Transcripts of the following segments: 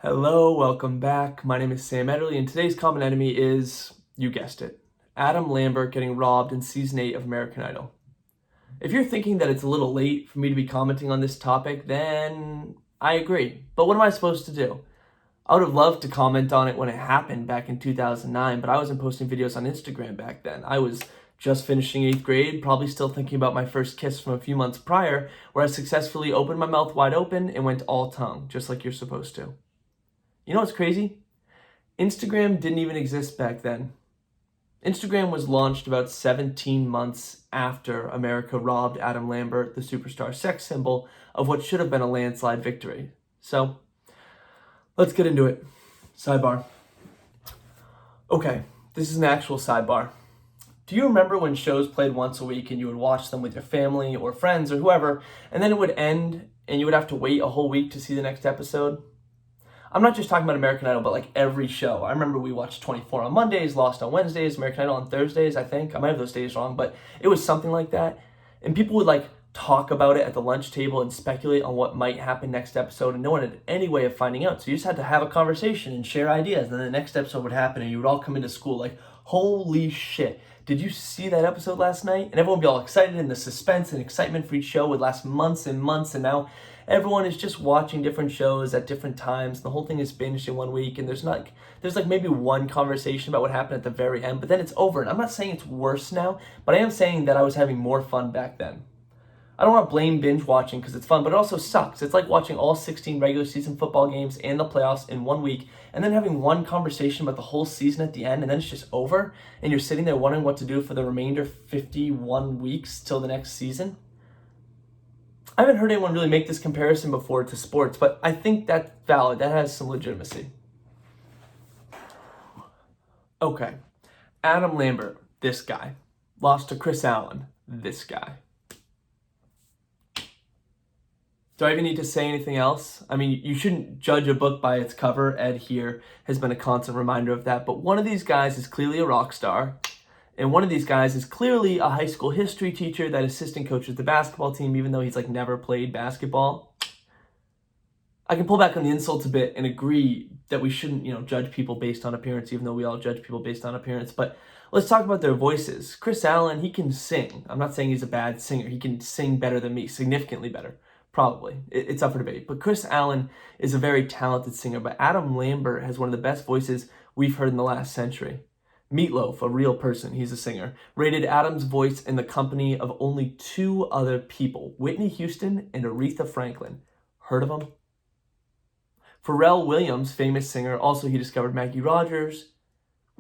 Hello, welcome back. My name is Sam Ederle, and today's common enemy is, you guessed it, Adam Lambert getting robbed in Season 8 of American Idol. If you're thinking that it's a little late for me to be commenting on this topic, then I agree. But what am I supposed to do? I would have loved to comment on it when it happened back in 2009, but I wasn't posting videos on Instagram back then. I was just finishing 8th grade, probably still thinking about my first kiss from a few months prior, where I successfully opened my mouth wide open and went all tongue, just like you're supposed to. You know what's crazy? Instagram didn't even exist back then. Instagram was launched about 17 months after America robbed Adam Lambert, the superstar sex symbol, of what should have been a landslide victory. So, let's get into it. Sidebar. Okay, this is an actual sidebar. Do you remember when shows played once a week and you would watch them with your family or friends or whoever, and then it would end and you would have to wait a whole week to see the next episode? I'm not just talking about American Idol, but like every show. I remember we watched 24 on Mondays, Lost on Wednesdays, American Idol on Thursdays, I think. I might have those days wrong, but it was something like that. And people would like talk about it at the lunch table and speculate on what might happen next episode, and no one had any way of finding out. So you just had to have a conversation and share ideas, and then the next episode would happen, and you would all come into school like, holy shit, did you see that episode last night? And everyone would be all excited, and the suspense and excitement for each show would last months and months, and now everyone is just watching different shows at different times. The whole thing is binged in one week, and there's maybe one conversation about what happened at the very end, but then it's over. And I'm not saying it's worse now, but I am saying that I was having more fun back then. I don't want to blame binge watching because it's fun, but it also sucks. It's like watching all 16 regular season football games and the playoffs in 1 week, and then having one conversation about the whole season at the end, and then it's just over, and you're sitting there wondering what to do for the remainder 51 weeks till the next season. I haven't heard anyone really make this comparison before to sports, but I think that's valid. That has some legitimacy. Okay. Adam Lambert, this guy. Lost to Chris Allen, this guy. Do I even need to say anything else? I mean, you shouldn't judge a book by its cover. Ed here has been a constant reminder of that. But one of these guys is clearly a rock star. And one of these guys is clearly a high school history teacher that assistant coaches the basketball team, even though he's like never played basketball. I can pull back on the insults a bit and agree that we shouldn't, judge people based on appearance, even though we all judge people based on appearance. But let's talk about their voices. Chris Allen, he can sing. I'm not saying he's a bad singer. He can sing better than me, significantly better. Probably. It's up for debate. But Chris Allen is a very talented singer. But Adam Lambert has one of the best voices we've heard in the last century. Meatloaf, a real person, he's a singer, rated Adam's voice in the company of only two other people, Whitney Houston and Aretha Franklin. Heard of them? Pharrell Williams, famous singer, also he discovered Maggie Rogers.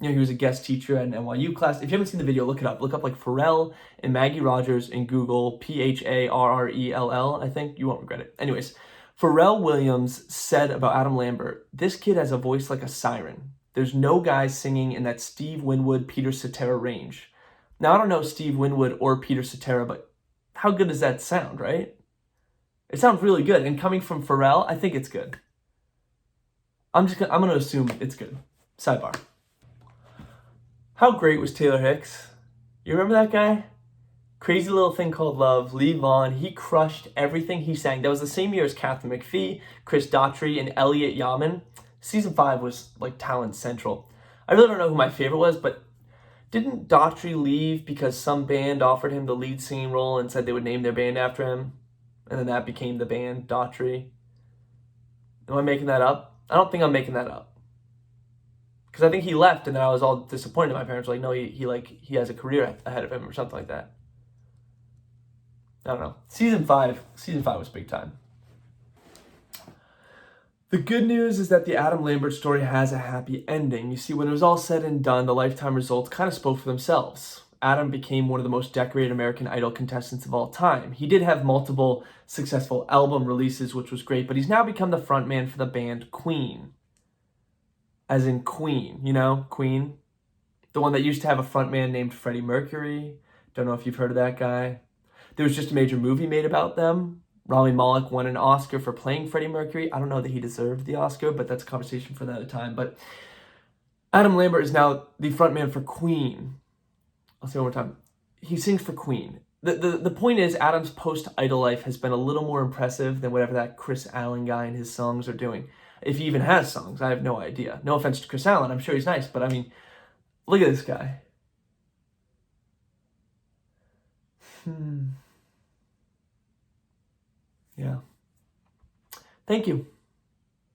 He was a guest teacher at an NYU class. If you haven't seen the video, look it up. Look up like Pharrell and Maggie Rogers in Google, Pharrell, I think. You won't regret it. Anyways, Pharrell Williams said about Adam Lambert, this kid has a voice like a siren. There's no guy singing in that Steve Winwood, Peter Cetera range. Now, I don't know Steve Winwood or Peter Cetera, but how good does that sound, right? It sounds really good. And coming from Pharrell, I think it's good. I'm going to assume it's good. Sidebar. How great was Taylor Hicks? You remember that guy? Crazy Little Thing Called Love, Leave On. He crushed everything he sang. That was the same year as Katharine McPhee, Chris Daughtry, and Elliot Yamin. Season 5 was like talent central. I really don't know who my favorite was, but didn't Daughtry leave because some band offered him the lead singing role and said they would name their band after him? And then that became the band, Daughtry. Am I making that up? I don't think I'm making that up. Because I think he left and then I was all disappointed. My parents were like, no, he has a career ahead of him or something like that. I don't know. Season 5 was big time. The good news is that the Adam Lambert story has a happy ending. You see, when it was all said and done, the lifetime results kind of spoke for themselves. Adam became one of the most decorated American Idol contestants of all time. He did have multiple successful album releases, which was great, but he's now become the frontman for the band Queen. As in Queen, Queen. The one that used to have a frontman named Freddie Mercury. Don't know if you've heard of that guy. There was just a major movie made about them. Rami Malek won an Oscar for playing Freddie Mercury. I don't know that he deserved the Oscar, but that's a conversation for another time. But Adam Lambert is now the frontman for Queen. I'll say it one more time. He sings for Queen. The point is, Adam's post-Idol life has been a little more impressive than whatever that Chris Allen guy and his songs are doing. If he even has songs, I have no idea. No offense to Chris Allen, I'm sure he's nice, but I mean, look at this guy. Yeah. Thank you.